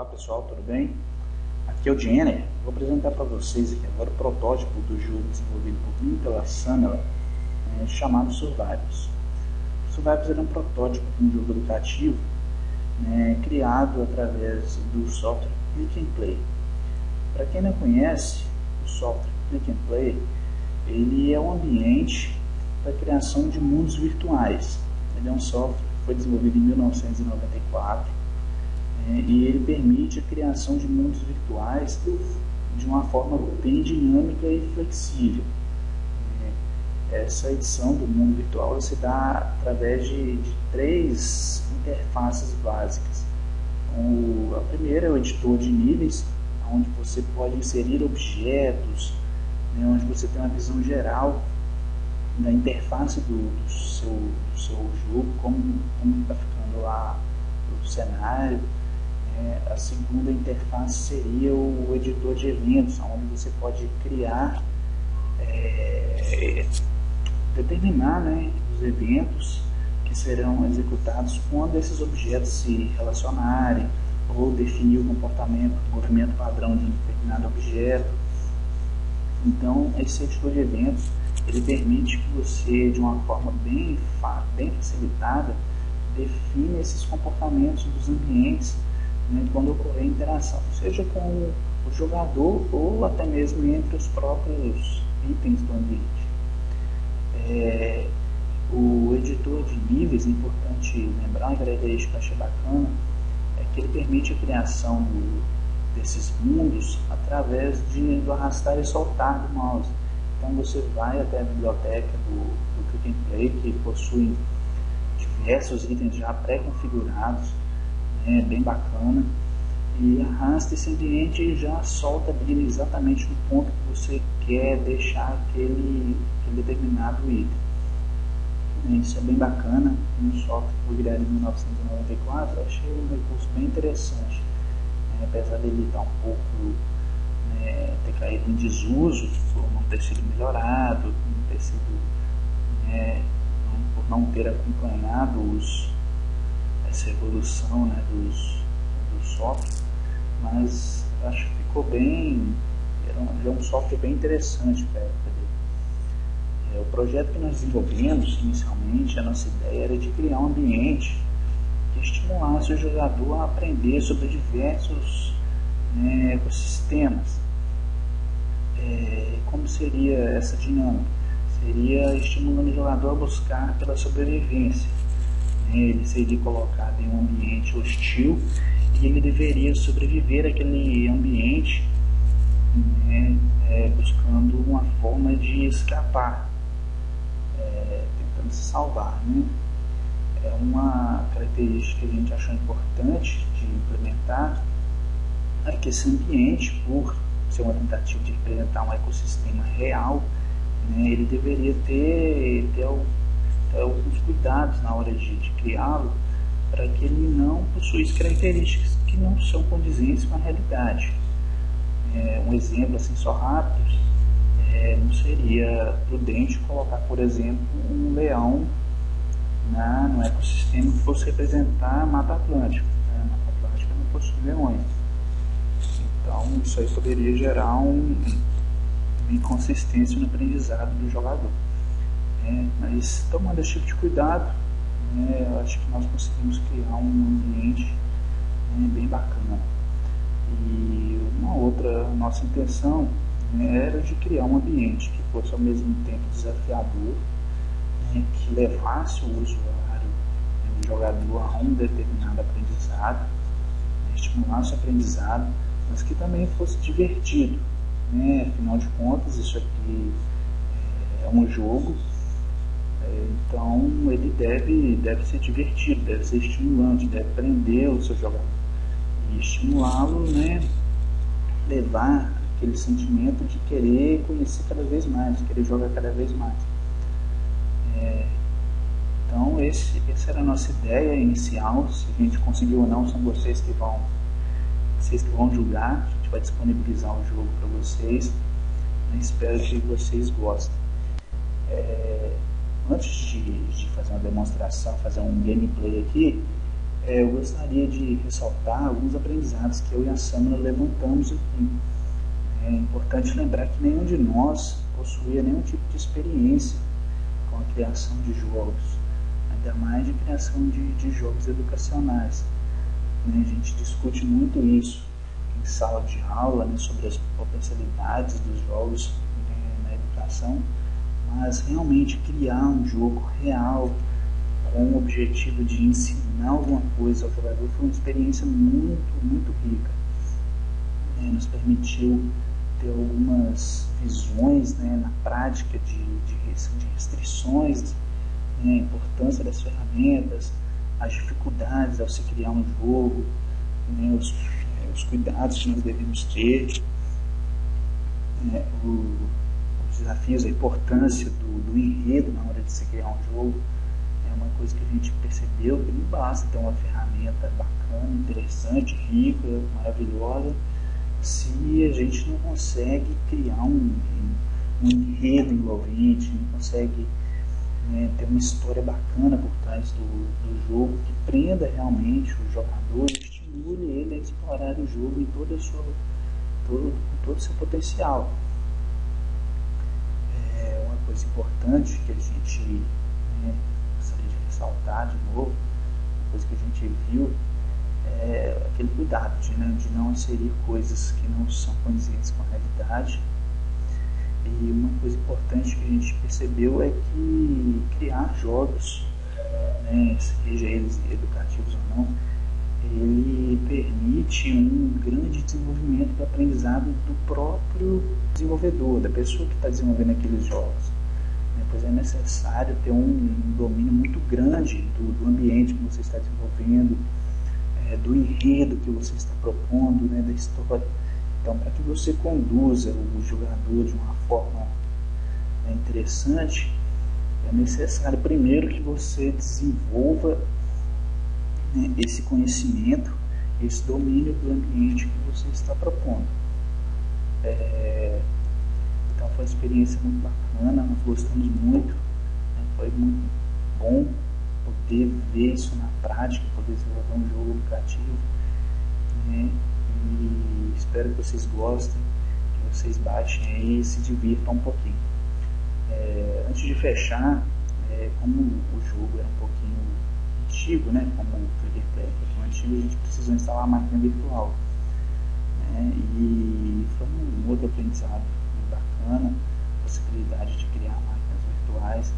Olá pessoal, tudo bem? Aqui é o Jenner. Vou apresentar para vocês aqui agora o protótipo do jogo desenvolvido por mim pela Sanela, chamado Survivors. Survivors era um protótipo de um jogo educativo criado através do software Click and Play. Para quem não conhece, o software Click and Play ele é um ambiente para a criação de mundos virtuais. Ele é um software que foi desenvolvido em 1994 e ele permite a criação de mundos virtuais de uma forma bem dinâmica e flexível. Essa edição do mundo virtual se dá através de três interfaces básicas. A primeira é o editor de níveis, onde você pode inserir objetos, onde você tem uma visão geral da interface do seu jogo, como está ficando lá o cenário. A segunda interface seria o editor de eventos, onde você pode criar, determinar os eventos que serão executados quando esses objetos se relacionarem, ou definir o movimento padrão de um determinado objeto. Então, esse editor de eventos ele permite que você, de uma forma bem facilitada, defina esses comportamentos dos ambientes quando ocorrer interação, seja com o jogador ou até mesmo entre os próprios itens do ambiente. O editor de níveis, é importante lembrar, uma característica que eu achei bacana, é que ele permite a criação desses mundos através do arrastar e soltar do mouse. Então você vai até a biblioteca do Click and Play, que possui diversos itens já pré-configurados, bem bacana, e arrasta esse ambiente e já solta ele exatamente no ponto que você quer deixar aquele determinado item. Isso é bem bacana. Um software que foi criado em 1994, eu achei um recurso bem interessante, apesar dele estar um pouco ter caído em desuso por não ter sido melhorado, por não ter acompanhado essa evolução do software, mas acho que ficou bem, é um software bem interessante para a época dele. O projeto que nós desenvolvemos inicialmente, a nossa ideia era de criar um ambiente que estimulasse o jogador a aprender sobre diversos ecossistemas. Como seria essa dinâmica? Seria estimulando o jogador a buscar pela sobrevivência. Ele seria colocado em um ambiente hostil e ele deveria sobreviver àquele ambiente, buscando uma forma de escapar, tentando se salvar. É uma característica que a gente achou importante de implementar, é que esse ambiente, por ser uma tentativa de representar um ecossistema real, ele deveria ter alguns cuidados na hora de criá-lo, para que ele não possuísse características que não são condizentes com a realidade. Um exemplo assim só rápido, não seria prudente colocar, por exemplo, um leão no ecossistema que fosse representar a Mata Atlântica. A Mata Atlântica não possui leões, então isso aí poderia gerar uma inconsistência no aprendizado do jogador. Mas tomando esse tipo de cuidado, eu acho que nós conseguimos criar um ambiente bem bacana. E uma outra nossa intenção era de criar um ambiente que fosse ao mesmo tempo desafiador, que levasse o usuário, o jogador, a um determinado aprendizado, estimulasse o aprendizado, mas que também fosse divertido. Afinal de contas, isso aqui é um jogo. Então ele deve ser divertido, deve ser estimulante, deve prender o seu jogador e estimulá-lo, levar aquele sentimento de querer conhecer cada vez mais, de querer jogar cada vez mais. Então essa era a nossa ideia inicial. Se a gente conseguiu ou não, são vocês que vão julgar. A gente vai disponibilizar o jogo para vocês, espero que vocês gostem. Antes de fazer uma demonstração, fazer um gameplay aqui, eu gostaria de ressaltar alguns aprendizados que eu e a Samara levantamos aqui. É importante lembrar que nenhum de nós possuía nenhum tipo de experiência com a criação de jogos, ainda mais de criação de jogos educacionais. A gente discute muito isso em sala de aula, sobre as potencialidades dos jogos na educação, mas realmente criar um jogo real com o objetivo de ensinar alguma coisa ao jogador foi uma experiência muito rica. Nos permitiu ter algumas visões na prática de restrições, a importância das ferramentas, as dificuldades ao se criar um jogo, os cuidados que nós devemos ter, os desafios, a importância do enredo na hora de se criar um jogo. É uma coisa que a gente percebeu que não basta ter uma ferramenta bacana, interessante, rica, maravilhosa, se a gente não consegue criar um enredo envolvente, não consegue ter uma história bacana por trás do jogo que prenda realmente o jogador e estimule ele a explorar o jogo em todo o seu potencial. Uma coisa importante que a gente gostaria de ressaltar de novo, uma coisa que a gente viu, é aquele cuidado de não inserir coisas que não são condizentes com a realidade. E uma coisa importante que a gente percebeu é que criar jogos, seja eles educativos ou não, ele permite um grande desenvolvimento do aprendizado do próprio desenvolvedor, da pessoa que está desenvolvendo aqueles jogos. Pois é necessário ter um domínio muito grande do ambiente que você está desenvolvendo, do enredo que você está propondo, da história. Então, para que você conduza o jogador de uma forma interessante, é necessário primeiro que você desenvolva esse conhecimento, esse domínio do ambiente que você está propondo. Então foi uma experiência muito bacana, nós gostamos muito, foi muito bom poder ver isso na prática, poder desenvolver um jogo educativo, e espero que vocês gostem, que vocês baixem aí e se divirtam um pouquinho. Antes de fechar, como o jogo é um pouquinho antigo, como o Trigger Play é um pouquinho antigo, a gente precisou instalar a máquina virtual, e foi um outro aprendizado bacana, a possibilidade de criar máquinas virtuais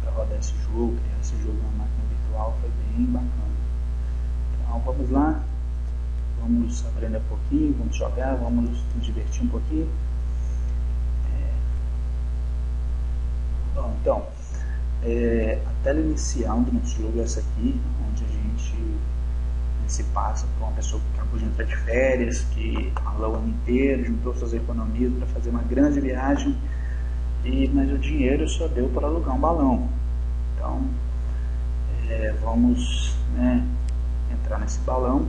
para rodar esse jogo, criar esse jogo na máquina virtual foi bem bacana. Então vamos lá, vamos aprender um pouquinho, vamos jogar, vamos nos divertir um pouquinho. Bom, então, a tela inicial do nosso jogo é essa aqui, onde a gente se passa por uma pessoa que acabou de entrar de férias, que ralou o ano inteiro, juntou suas economias para fazer uma grande viagem, mas o dinheiro só deu para alugar um balão. Então, vamos entrar nesse balão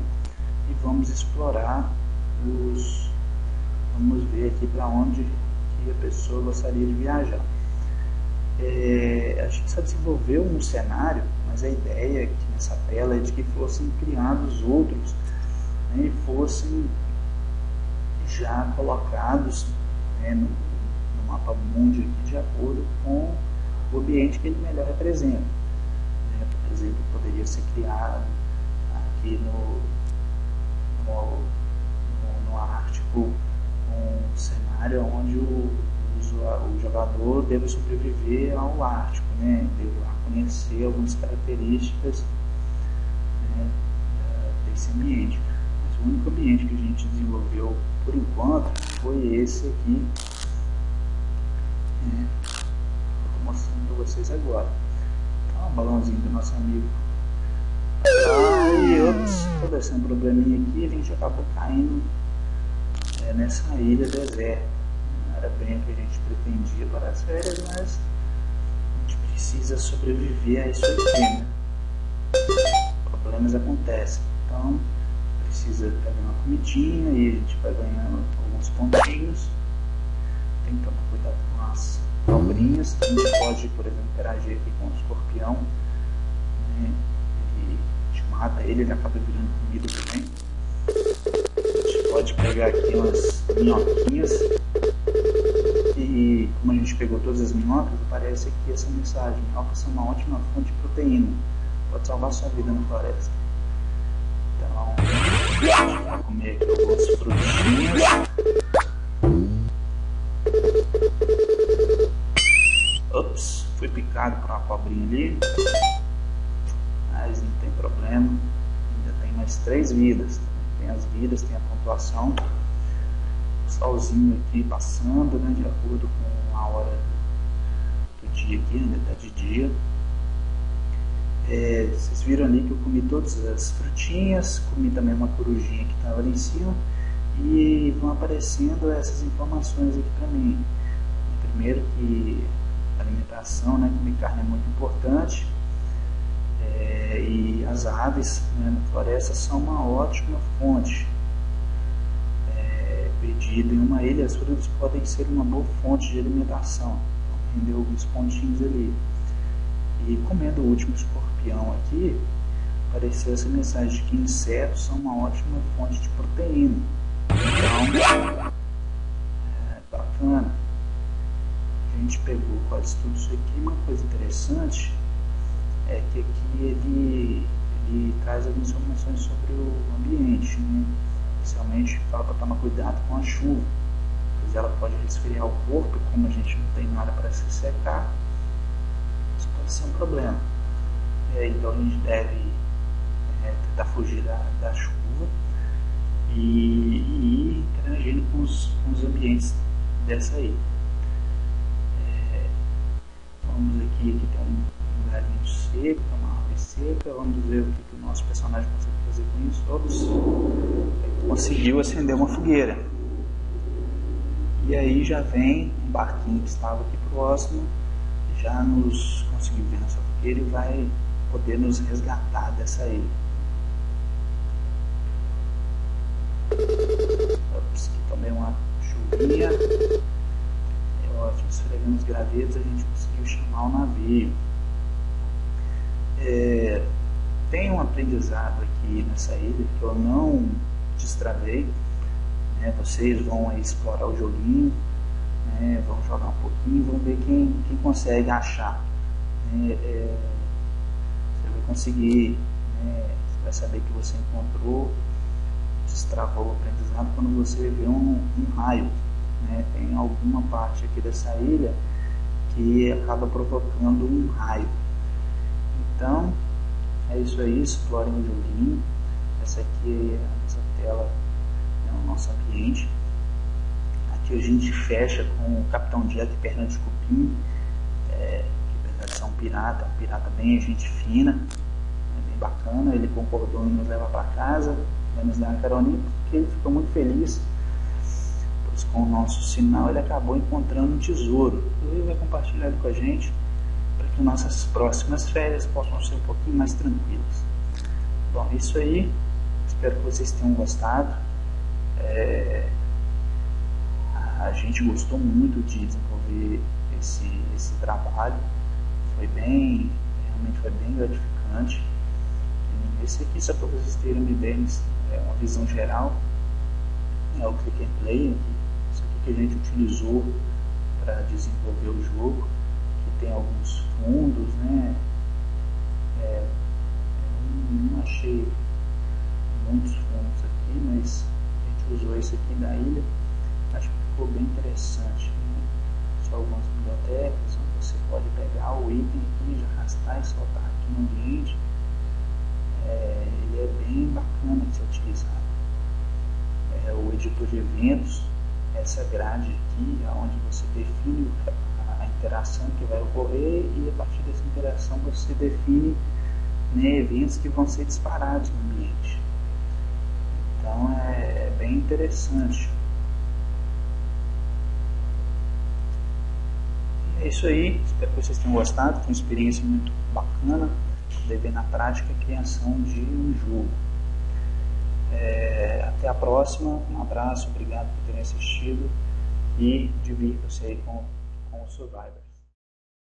e vamos explorar vamos ver aqui para onde que a pessoa gostaria de viajar. A gente só desenvolveu um cenário, mas a ideia aqui nessa tela é de que fossem criados outros, e fossem já colocados no mapa mundi aqui de acordo com o ambiente que ele melhor representa. Por exemplo, poderia ser criado aqui no Ártico um cenário onde o jogador deve sobreviver ao Ártico, deve conhecer algumas características desse ambiente. Mas o único ambiente que a gente desenvolveu por enquanto foi esse aqui, estou mostrando para vocês agora. Então, o balãozinho do nosso amigo. Estou descendo um probleminha aqui, a gente acabou caindo nessa ilha deserta. Não era bem o que a gente pretendia para as férias, mas a gente precisa sobreviver a isso aqui, Problemas acontecem, então precisa pegar uma comidinha e a gente vai ganhando alguns pontinhos. Tem que tomar cuidado com as cobrinhas. A gente pode, por exemplo, interagir aqui com o escorpião né? A gente mata ele acaba virando comida também. A gente pode pegar aqui umas minhoquinhas e como a gente pegou todas as minhocas, aparece aqui essa mensagem: minhocas são uma ótima fonte de proteína, pode salvar sua vida na floresta. Então, a gente vai comer aqui algumas frutinhas. Ops, fui picado por uma cobrinha ali, mas não tem problema, ainda tem mais 3 vidas. Tem as vidas, tem a pontuação. O solzinho aqui passando, né, de acordo com a hora do dia aqui, ainda está de dia. Vocês viram ali que eu comi todas as frutinhas, comi também uma corujinha que estava ali em cima, e vão aparecendo essas informações aqui para mim. Primeiro que a alimentação, né, comer carne é muito importante, e as aves, né, na floresta são uma ótima fonte. Perdido em uma ilha, as frutas podem ser uma boa fonte de alimentação. Então, rendeu alguns pontinhos ali. E comendo o último escorpião aqui, apareceu essa mensagem de que insetos são uma ótima fonte de proteína. Então, bacana. A gente pegou quase tudo isso aqui. Uma coisa interessante é que aqui ele traz algumas informações sobre o ambiente, né? Especialmente fala para tomar cuidado com a chuva, pois ela pode resfriar o corpo, e como a gente não tem nada para se secar, isso pode ser um problema. Então a gente deve tentar fugir da chuva e ir interagindo com os ambientes dessa ilha. Vamos aqui tem um lugarzinho seco, uma árvore seca. Vamos ver o que o nosso personagem consegue fazer com isso. Ops, conseguiu acender uma fogueira. E aí já vem um barquinho que estava aqui próximo, já nos conseguiu ver nessa fogueira e vai poder nos resgatar dessa ilha. Ops, aqui também uma chuvinha. Ótimo, esfregando os gravetos, a gente conseguiu chamar o navio. Tem um aprendizado aqui nessa ilha que eu não destravei, né? Vocês vão aí explorar o joguinho, né? Vão jogar um pouquinho, vão ver quem consegue achar, né? Você vai conseguir, né? Você vai saber que você encontrou, destravou o aprendizado quando você vê um raio. Tem alguma parte aqui dessa ilha que acaba provocando um raio. Então é isso aí, explorem o joguinho. Essa aqui é a nossa tela, o nosso ambiente. Aqui a gente fecha com o Capitão Jack, perna de cupim, que apesar de ser um pirata bem gente fina, bem bacana. Ele concordou em nos levar para casa, vai nos dar uma caroninha, porque ele ficou muito feliz. Com o nosso sinal ele acabou encontrando um tesouro. Ele vai compartilhar com a gente para que nossas próximas férias possam ser um pouquinho mais tranquilas. Bom, é isso aí. Espero que vocês tenham gostado. A gente gostou muito de desenvolver esse trabalho. Realmente foi bem gratificante. Esse aqui, só para vocês terem uma ideia, é uma visão geral. É o Click and Play, isso aqui que a gente utilizou para desenvolver o jogo, que tem alguns fundos, né? Não achei muitos fundos aqui, mas a gente usou esse aqui da ilha, acho que ficou bem interessante, né? Só algumas bibliotecas, onde você pode pegar o item aqui, já arrastar e soltar aqui no ambiente. Ele é bem bacana de ser utilizado. O editor de eventos, essa grade aqui, onde você define a interação que vai ocorrer, e a partir dessa interação você define, né, eventos que vão ser disparados no ambiente. Então é bem interessante. E é isso aí, espero que vocês tenham gostado. Foi uma experiência muito bacana poder ver na prática a criação de um jogo. Até a próxima, um abraço, obrigado por terem assistido e divirta-se aí com o Survivor.